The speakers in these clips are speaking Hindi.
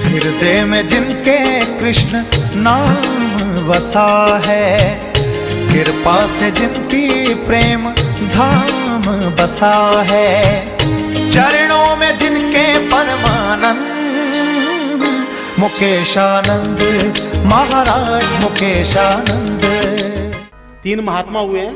हृदय में जिनके कृष्ण नाम बसा है, कृपा से जिनकी प्रेम धाम बसा है, चरणों में जिनके परमानंद मुकेशानंद महाराज मुकेशानंद। 3 महात्मा हुए हैं,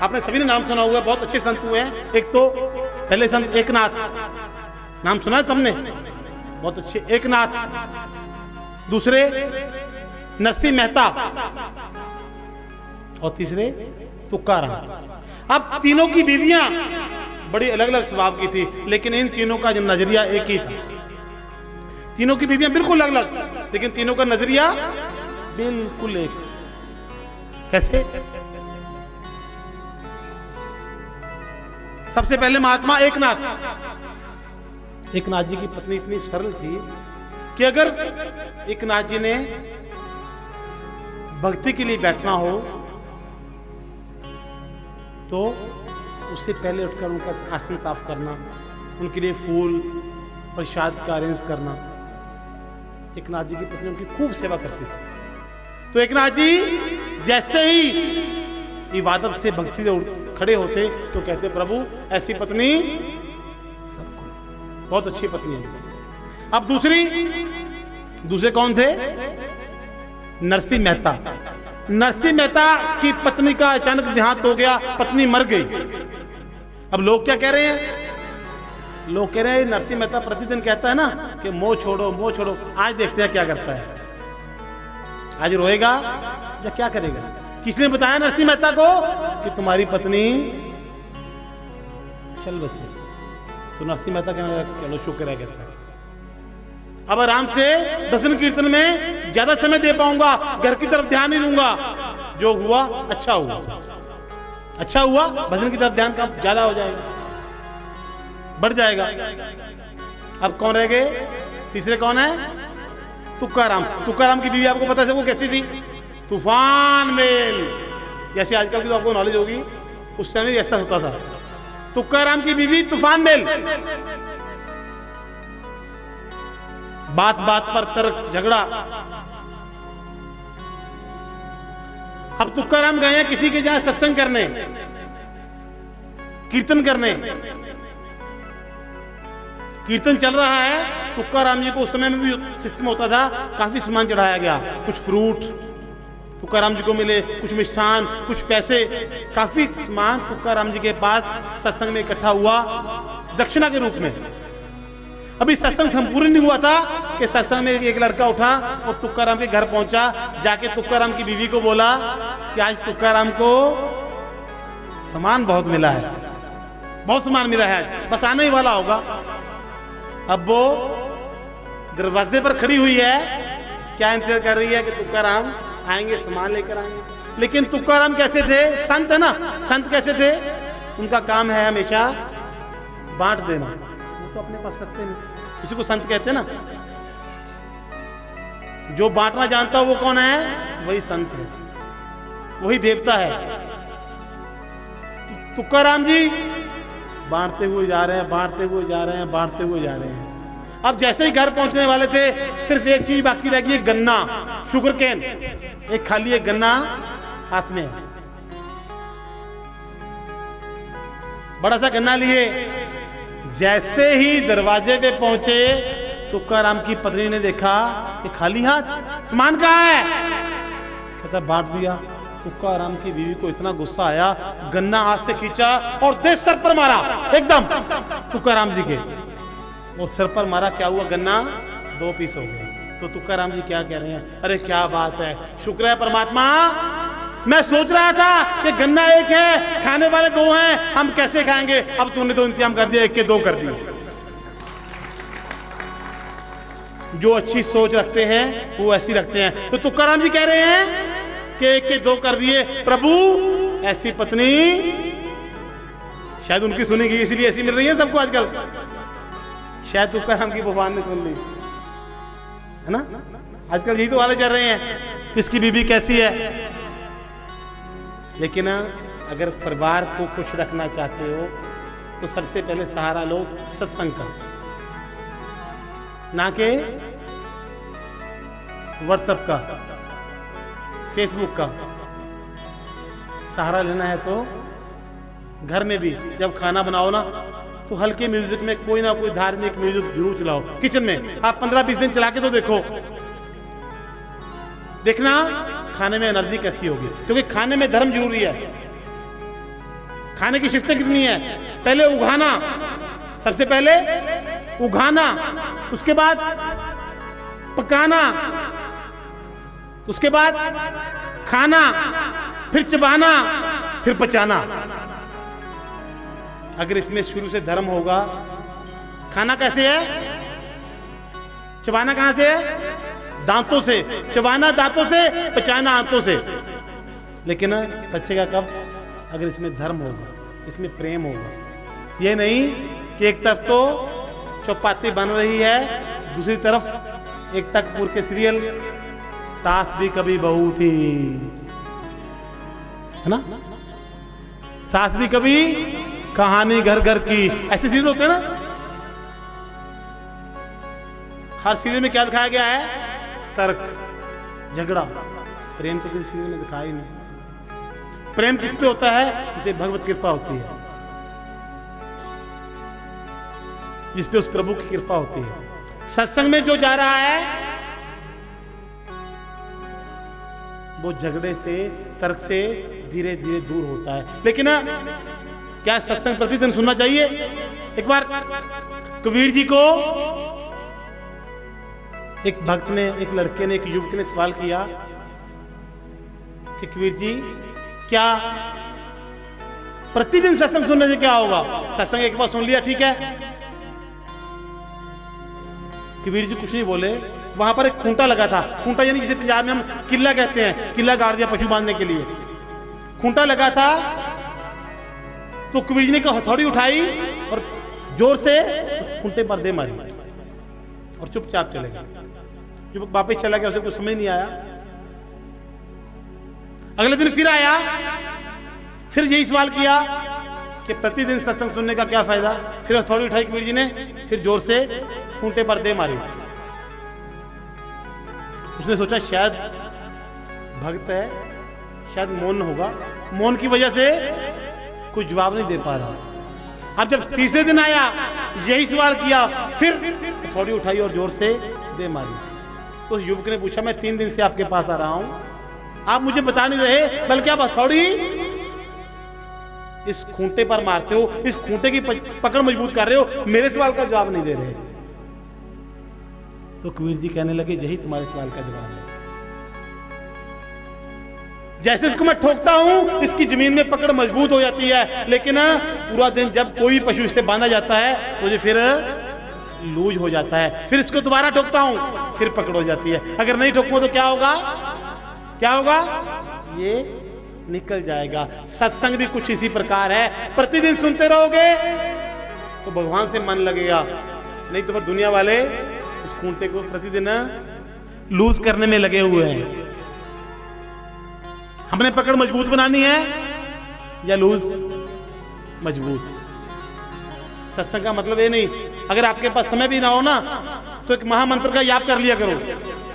आपने सभी ने नाम सुना हुआ है, बहुत अच्छे संत हुए हैं। एक तो पहले संत एकनाथ, नाम सुना है सबने, बहुत अच्छे एकनाथ। दूसरे नरसिंह मेहता और तीसरे तुकाराम। अब तीनों की बीवियां बड़ी अलग अलग स्वभाव की थी, लेकिन इन तीनों का जो नजरिया एक ही था। तीनों की बीवियां बिल्कुल अलग अलग, लेकिन तीनों का नजरिया बिल्कुल एक। कैसे? सबसे पहले महात्मा एकनाथ। एकनाथ जी की पत्नी इतनी सरल थी कि अगर एकनाथ जी ने भक्ति के लिए बैठना हो तो उससे पहले उठकर उनका आसन साफ करना, उनके लिए फूल प्रसाद का अरेंज करना। एकनाथ जी की पत्नी उनकी खूब सेवा करती थी। तो एकनाथ जी जैसे ही इबादत से भक्ति से खड़े होते तो कहते, प्रभु ऐसी पत्नी सबको, बहुत अच्छी पत्नी है। अब दूसरे कौन थे? नरसिंह मेहता। नरसिंह मेहता की पत्नी का अचानक देहांत हो गया, पत्नी मर गई। अब लोग क्या कह रहे हैं? लोग कह रहे हैं नरसिंह मेहता प्रतिदिन कहता है ना कि मोह छोड़ो मोह छोड़ो। आज देखते हैं क्या करता है, आज रोएगा या क्या करेगा। किसने बताया नरसिंह मेहता को कि तुम्हारी पत्नी चल बसे? तो नरसिंह मेहता कहने लगा चलो शुक्र है, कहता है अब आराम से भजन कीर्तन में ज्यादा समय दे पाऊंगा, घर की तरफ ध्यान नहीं दूंगा। जो हुआ अच्छा हुआ, अच्छा हुआ, भजन की तरफ ध्यान कम ज्यादा हो जाएगा, बढ़ जाएगा। अब कौन रह गए? तीसरे कौन है? तुकाराम। तुकाराम की बीवी आपको पता है वो कैसी थी? तूफान मेल। जैसे आजकल की तो आपको नॉलेज होगी, उस समय ऐसा होता था। तुकाराम की बीवी तूफान मेल, बात बात पर तर्क झगड़ा। अब तुकाराम गए हैं किसी के जहां सत्संग करने, कीर्तन करने। कीर्तन चल रहा है, तुकाराम जी को उस समय में भी सिस्टम होता था, काफी सामान चढ़ाया गया, कुछ फ्रूट तुकाराम जी को मिले, कुछ मिष्ठान, कुछ पैसे, काफी सामान तुकाराम जी के पास सत्संग में इकट्ठा हुआ दक्षिणा के रूप में। अभी सत्संग संपूर्ण नहीं हुआ था कि सत्संग में एक लड़का उठा और तुकाराम के घर पहुंचा, जाके तुकाराम की बीवी को बोला कि आज तुकाराम को सामान बहुत मिला है, बहुत सामान मिला है, आज बस आने ही वाला होगा। अब वो दरवाजे पर खड़ी हुई है, क्या इंतजार कर रही है कि तुकाराम आएंगे, सामान लेकर आएंगे। लेकिन तुकाराम कैसे थे? संत है ना, संत कैसे थे? उनका काम है हमेशा बांट देना, वो तो अपने पास रखते नहीं। किसी को संत कहते हैं ना, जो बांटना जानता हो वो कौन है? वही संत है, वही देवता है। तुकाराम जी बांटते हुए जा रहे हैं, बांटते हुए जा रहे हैं, बांटते हुए जा रहे हैं। अब जैसे ही घर पहुंचने वाले थे, सिर्फ एक चीज बाकी रह गई, गन्ना, शुगर केन, एक खाली एक गन्ना हाथ में, बड़ा सा गन्ना लिए। जैसे ही दरवाजे पे पहुंचे, तुकाराम की पत्नी ने देखा कि खाली हाथ, सामान कहाँ है? कहता बांट दिया। तुकाराम की बीवी को इतना गुस्सा आया, गन्ना हाथ से खींचा और दे सर पर मारा, एकदम तुकाराम जी के। वो सर पर मारा, क्या हुआ? गन्ना 2 पीस हो गए। तो तुकाराम जी क्या कह रहे हैं? अरे क्या बात है, शुक्र है परमात्मा, मैं सोच रहा था कि गन्ना एक है, खाने वाले 2 हैं, हम कैसे खाएंगे? अब तूने तो इंतजाम कर दिया, 1 के 2 कर दिए। जो अच्छी सोच रखते हैं वो ऐसी रखते हैं। तो तुकाराम जी कह रहे हैं कि 1 के 2 कर दिए। प्रभु ऐसी पत्नी शायद उनकी सुनी गई, इसलिए ऐसी मिल रही है सबको आजकल। शायद तुकाराम की भगवान ने सुन ली है ना। आजकल यही तो वाले चल रहे हैं, किसकी बीबी कैसी है। लेकिन अगर परिवार को खुश रखना चाहते हो तो सबसे पहले सहारा लो सत्संग का, ना के व्हाट्सएप का, फेसबुक का सहारा लेना है तो घर में भी जब खाना बनाओ ना तो हल्के म्यूजिक में कोई ना कोई धार्मिक म्यूजिक जरूर चलाओ। किचन में आप 15-20 दिन चला के तो देखो, देखना खाने में एनर्जी कैसी होगी, क्योंकि खाने में धर्म जरूरी है। खाने की शिफ्टें कितनी है, पहले उगाना, सबसे पहले उगाना, उसके बाद पकाना, उसके बाद खाना, फिर चबाना, फिर पचाना। अगर इसमें शुरू से धर्म होगा, खाना कैसे है, चबाना कहां से है, दांतों से, चबाना दांतों से, पचाना आंतों से। लेकिन बचेगा कब, अगर इसमें धर्म होगा, इसमें प्रेम होगा। ये नहीं कि एक तरफ तो चौपाती बन रही है, दूसरी तरफ एक तकपुर के सीरियल सास भी कभी बहू थी, है ना, सास भी कभी कहानी घर घर की, ऐसे सीरियल होते हैं ना। हर सीरियल में क्या दिखाया गया है, तर्क, झगड़ा। प्रेम तो किसी सीरियल में दिखाया ही नहीं। प्रेम किस पे होता है, जिसे भगवत कृपा होती है, जिस पे उस प्रभु की कृपा होती है। सत्संग में जो जा रहा है वो झगड़े से, तर्क से धीरे धीरे दूर होता है। लेकिन क्या सत्संग प्रतिदिन सुनना चाहिए? एक बार कबीर जी को एक भक्त ने, एक लड़के ने, एक युवक ने सवाल किया कि कबीर जी क्या प्रतिदिन सत्संग सुनने से क्या होगा? सत्संग एक बार सुन लिया ठीक है। कबीर जी कुछ नहीं बोले। वहां पर एक खूंटा लगा था, खूंटा यानी जिसे पंजाब में हम किला कहते हैं, किला गाड़ दिया पशु बांधने के लिए। खूंटा लगा था तो कबीर जी ने हथौड़ी उठाई और जोर से खूंटे पर दे मारी और चुपचाप चले गए। युवक वापस चला गया, उसे कुछ समझ नहीं आया। अगले दिन फिर आया, फिर यही सवाल किया कि प्रतिदिन सत्संग सुनने का क्या फायदा? फिर हथौड़ी उठाई कबीर जी ने, फिर जोर से खूंटे पर दे मारी। उसने सोचा शायद भक्त है, शायद मौन होगा, मौन की वजह से कुछ जवाब नहीं दे पा रहा। अब जब तीसरे दिन आया, यही सवाल किया, फिर हथौड़ी उठाई और जोर से दे मारी। तो उस युवक ने पूछा, मैं 3 दिन से आपके पास आ रहा हूं, आप मुझे बता नहीं रहे, बल्कि आप हथौड़ी इस खूंटे पर मारते हो, इस खूंटे की पकड़ मजबूत कर रहे हो, मेरे सवाल का जवाब नहीं दे रहे। तो कबीर जी कहने लगे, यही तुम्हारे सवाल का जवाब है। जैसे इसको मैं ठोकता हूं, इसकी जमीन में पकड़ मजबूत हो जाती है, लेकिन पूरा दिन जब कोई भी पशु इससे बांधा जाता है तो ये फिर लूज हो जाता है। फिर इसको दोबारा ठोकता हूं, फिर पकड़ हो जाती है। अगर नहीं ठोकूं तो क्या होगा, क्या होगा? ये निकल जाएगा। सत्संग भी कुछ इसी प्रकार है। प्रतिदिन सुनते रहोगे तो भगवान से मन लगेगा, नहीं तो फिर दुनिया वाले इस खूंटे को प्रतिदिन लूज करने में लगे हुए हैं। हमने पकड़ मजबूत बनानी है या लूज मजबूत? सत्संग का मतलब ये नहीं, अगर आपके पास समय भी ना हो ना तो एक महामंत्र का जाप कर लिया करो।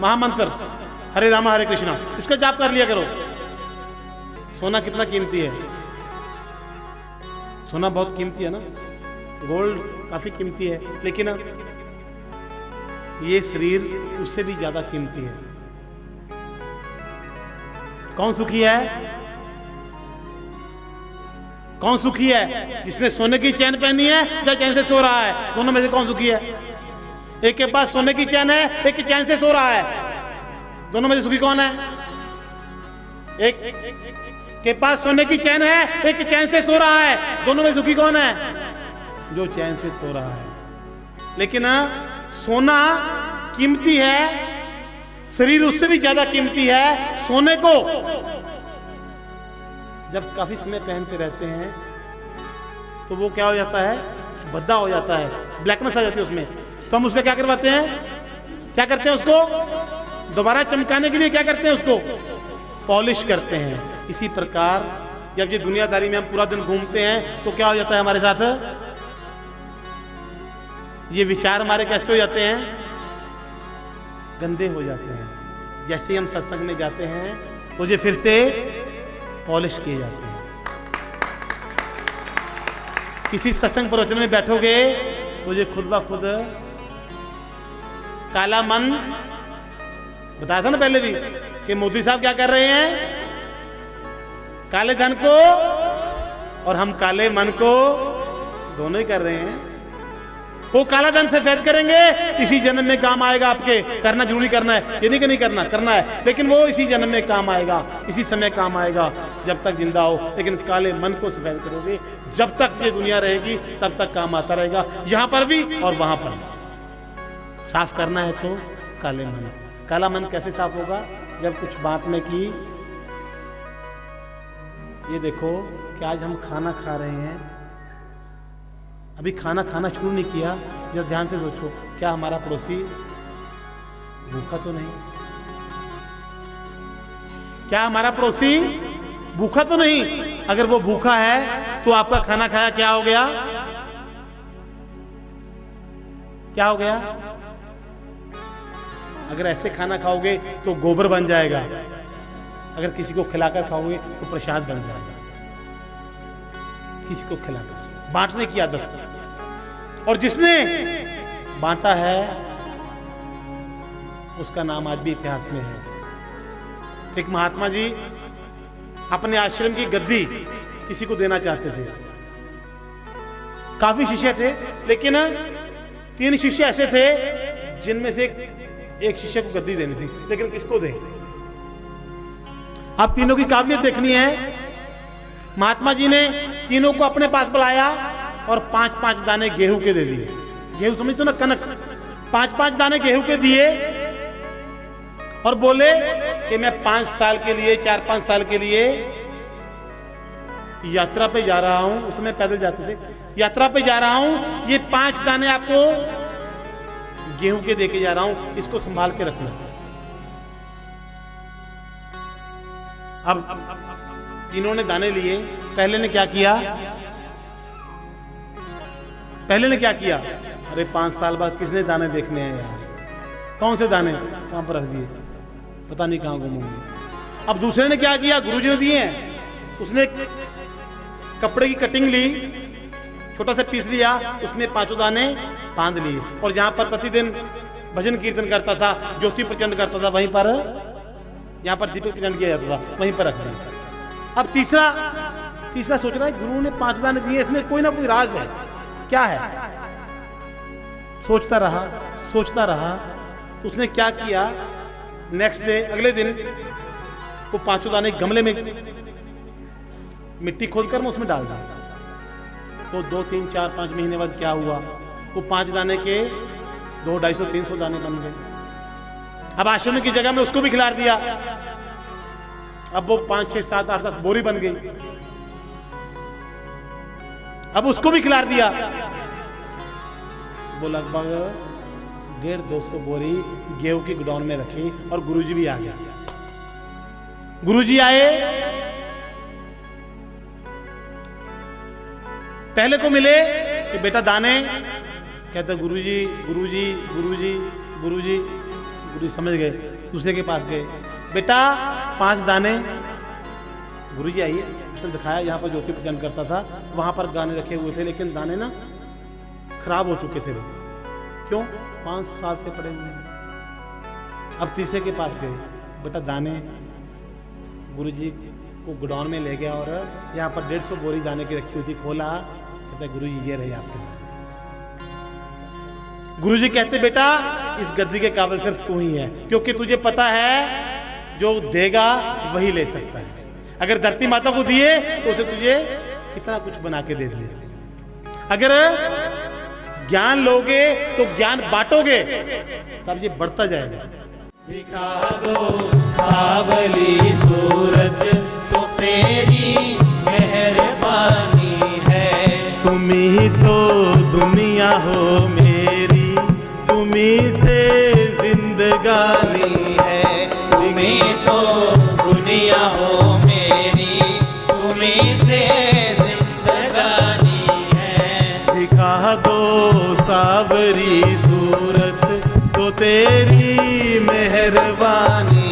महामंत्र हरे रामा हरे कृष्णा, इसका जाप कर लिया करो। सोना कितना कीमती है, सोना बहुत कीमती है ना, गोल्ड काफी कीमती है, लेकिन ये शरीर उससे भी ज्यादा कीमती है। कौन सुखी है? कौन सुखी है? जिसने सोने की चैन पहनी है या चैन से सो रहा है? दोनों में से कौन सुखी है? एक के पास सोने की चैन है, एक की चैन से सो रहा है। दोनों में से सुखी कौन है? एक के पास सोने की चैन है, एक की चैन से सो रहा है। दोनों में सुखी कौन है? जो चैन से सो रहा है। लेकिन सोना कीमती है, शरीर उससे भी ज्यादा कीमती है। सोने को जब काफी समय पहनते रहते हैं तो वो क्या हो जाता है, भद्दा हो जाता है, ब्लैकनेस आ जाती है उसमें। तो हम उसका क्या करवाते हैं, क्या करते हैं, उसको दोबारा चमकाने के लिए क्या करते हैं, उसको पॉलिश करते हैं। इसी प्रकार जब ये दुनियादारी में हम पूरा दिन घूमते हैं तो क्या हो जाता है हमारे साथ, ये विचार हमारे कैसे हो जाते हैं, गंदे हो जाते हैं। जैसे ही हम सत्संग में जाते हैं तो ये फिर से पॉलिश किए जाते हैं। किसी सत्संग प्रवचन में बैठोगे तो ये खुद ब खुद काला मन, बताया था ना पहले भी कि मोदी साहब क्या कर रहे हैं, काले धन को और हम काले मन को दोनों ही कर रहे हैं। वो काला धन सफेद करेंगे, इसी जन्म में काम आएगा आपके। करना जरूरी करना है, ये नहीं कि नहीं करना, करना है, लेकिन वो इसी जन्म में काम आएगा, इसी समय काम आएगा जब तक जिंदा हो। लेकिन काले मन को सफेद करोगे, जब तक ये दुनिया रहेगी तब तक काम आता रहेगा, यहां पर भी और वहां पर भी। साफ करना है तो काले मन। काला मन कैसे साफ होगा? जब कुछ बांटने की, ये देखो कि आज हम खाना खा रहे हैं, अभी खाना खाना शुरू नहीं किया, जब ध्यान से सोचो क्या हमारा पड़ोसी भूखा तो नहीं? क्या हमारा पड़ोसी भूखा तो नहीं? अगर वो भूखा है तो आपका खाना खाया क्या हो गया? क्या हो गया? अगर ऐसे खाना खाओगे तो गोबर बन जाएगा, अगर किसी को खिलाकर खाओगे तो प्रसाद बन जाएगा। किसी को खिलाकर, बांटने की आदत। और जिसने बांटा है उसका नाम आज भी इतिहास में है। एक महात्मा जी अपने आश्रम की गद्दी किसी को देना चाहते थे। काफी शिष्य थे, लेकिन 3 शिष्य ऐसे थे जिनमें से एक शिष्य को गद्दी देनी थी, लेकिन किसको दें? आप तीनों की काबिलियत देखनी है। महात्मा जी ने तीनों को अपने पास बुलाया और 5-5 दाने गेहूं के दे दिए। गेहूं समझते हो ना, कनक। 5-5 दाने गेहूं के दिए और बोले कि मैं 5 साल के लिए, 4-5 साल के लिए यात्रा पे जा रहा हूं। उसमें पैदल जाते थे। यात्रा पे जा रहा हूं, ये 5 दाने आपको गेहूं के देके जा रहा हूं, इसको संभाल के रखना। अब तीनों ने दाने लिए। पहले ने क्या किया? अरे 5 साल बाद किसने दाने देखने हैं यार? कौन से दाने? कहां पर रख दिए? पता नहीं कहां गुम होंगे। अब दूसरे ने क्या किया? गुरुजी ने दिए हैं। उसने कपड़े की कटिंग ली, छोटा सा पीस लिया, उसमें 5 दाने बांध लिए, और जहां पर प्रतिदिन भजन कीर्तन करता था, ज्योति प्रचंड करता था, वहीं पर, यहां पर दीपक प्रचंड किया जाता था, वहीं पर रख दिया। अब तीसरा सोच रहा है गुरु ने 5 दाने दिए, इसमें कोई ना कोई राज है, क्या है? सोचता रहा तो उसने क्या किया? नेक्स्ट डे, अगले दिन, वो 5 दाने गमले में मिट्टी खोदकर मैं उसमें डाल दिया। तो 2, 3, 4, 5 महीने बाद क्या हुआ? वो 5 दाने के 200, 250, 300 दाने बन गए। अब आश्रम की जगह में उसको भी खिला दिया। अब वो 5, 6, 7, 8, 10 बोरी बन गई। अब उसको भी खिला दिया। वो लगभग 150-200 बोरी गेहूं की गोडाउन में रखी, और गुरुजी भी आ गया। गुरुजी आए, पहले को मिले कि बेटा दाने, कहते गुरुजी गुरुजी गुरुजी गुरुजी। गुरुजी समझ गए, दूसरे के पास गए, बेटा 5 दाने। गुरुजी आइए, उसने दिखाया यहाँ पर ज्योति प्रचंड करता था, वहां पर दाने रखे हुए थे, लेकिन दाने ना खराब हो चुके थे। वो क्यों? 5 साल से पड़े हुए हैं। अब तीसरे के पास गए, बेटा दाने। गुरुजी को गोडाउन में ले गया और यहाँ पर 150 बोरी दाने की रखी हुई थी, खोला, कहता गुरुजी ये रहे आपके पास। गुरुजी कहते बेटा इस गद्दी के काबिल सिर्फ तू ही है, क्योंकि तुझे पता है जो देगा वही ले सकता है। अगर धरती माता को दिए तो उसे तुझे कितना कुछ बना के दे दिया। अगर ज्ञान लोगे तो ज्ञान बांटोगे, तब ये बढ़ता जाएगा। दिखा दो सावली सूरत, तो तेरी मेहरबानी है। तुम ही तो दुनिया हो मेरी, तुम ही से जिंदगानी है। तुम ही तो दुनिया हो मेरी, तुम ही से जिंदगानी है। दिखा दो सावरी सूरत, तो तेरी मेहरबानी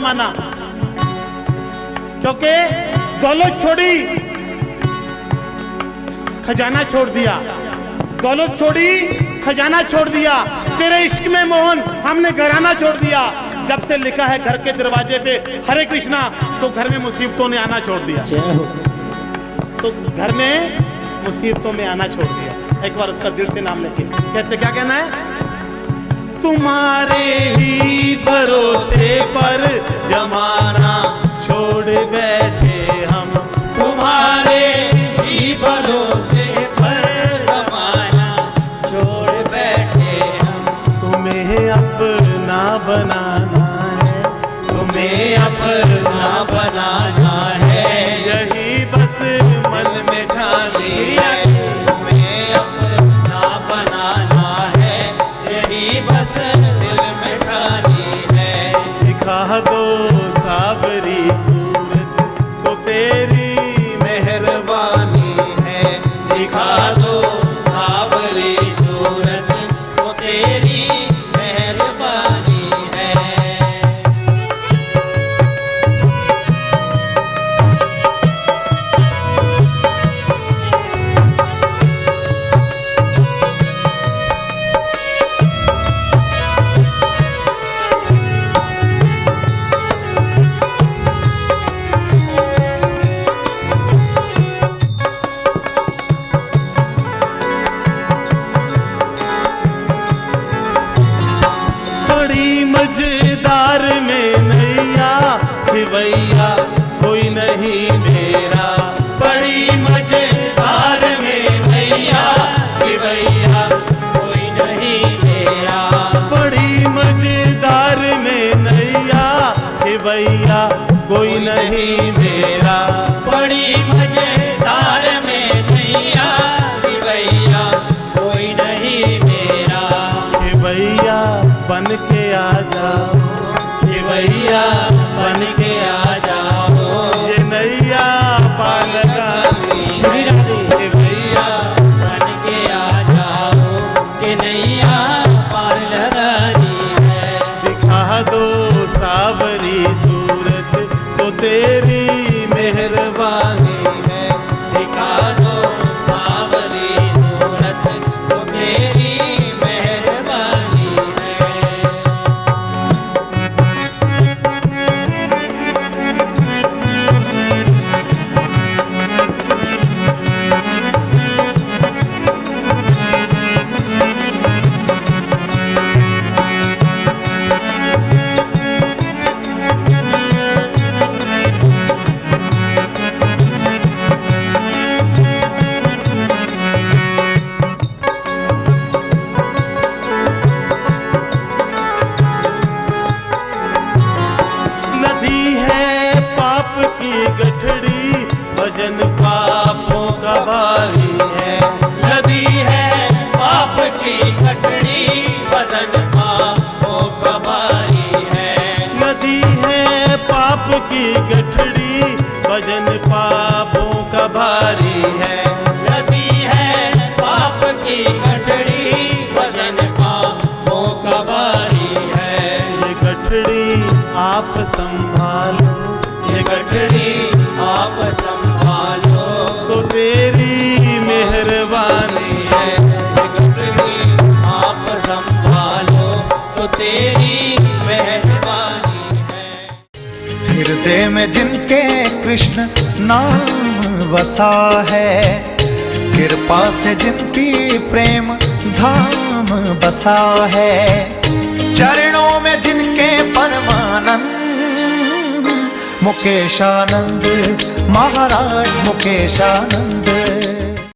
माना, क्योंकि दौलत छोड़ी, खजाना छोड़ दिया, दौलत छोड़ी, खजाना छोड़ दिया, तेरे इश्क में मोहन हमने घराना छोड़ दिया। जब से लिखा है घर के दरवाजे पे हरे कृष्णा, तो घर में मुसीबतों ने आना छोड़ दिया, तो घर में मुसीबतों में आना छोड़ दिया। एक बार उसका दिल से नाम लेके कहते, क्या कहना है? तुम्हारे ही भरोसे पर जमाना छोड़ बैठे हम, तुम्हारे ही भरोसे पर जमाना छोड़ बैठे हम। तुम्हें अपना बनाना है, तुम्हें अपना बनाना है, यही बस मन में ठानी है। तुम्हें अपना बनाना है, यही बस दिल में ठानी है। दिखा दो सावरी सूरत तो तेरी मेहरबानी है, दिखा दो सावरी सूरत तो तेरी मेहरबानी है। बड़ी मजेदार में नैया खिवैया कोई नहीं मेरा, बड़ी मजेदार में नैया खिवैया कोई नहीं मेरा। बड़ी मजेदार में नैया खिवैया कोई नहीं मेरा। बड़ी मजेदार में नैया खिवैया कोई नहीं मेरा। खिवैया बन के आ जाओ, खिवैया बन के आ जाओ, ये नैया पार लगानी श्री है। राधे। खिवैया बन के आ जाओ कि नैया पार लगानी है। दिखा दो सावरी सूरत तो तेरी मेहरबानी है, दिखा दो सावरी सूरत तो तेरी मेहरबानी है। नदी है पाप की गठड़ी, वजन पापों का भारी है। नदी है पाप की गठड़ी, वजन पापों का भारी है। नदी है पाप की गठड़ी, वजन पापों का भारी है। नदी है पाप की गठड़ी, वजन पापों का भारी है। ये गठड़ी आप संभालो, ये गठड़ी आप संभालो तो तेरी मेहरबानी है। ये गठड़ी आप संभालो तो तेरी मेहरबानी है। हृदय में जिनके कृष्ण नाम बसा है, कृपा से जिनकी प्रेम धाम बसा है, चरणों में जिनके परमानंद मुकेशानंद महाराज मुकेशानंद।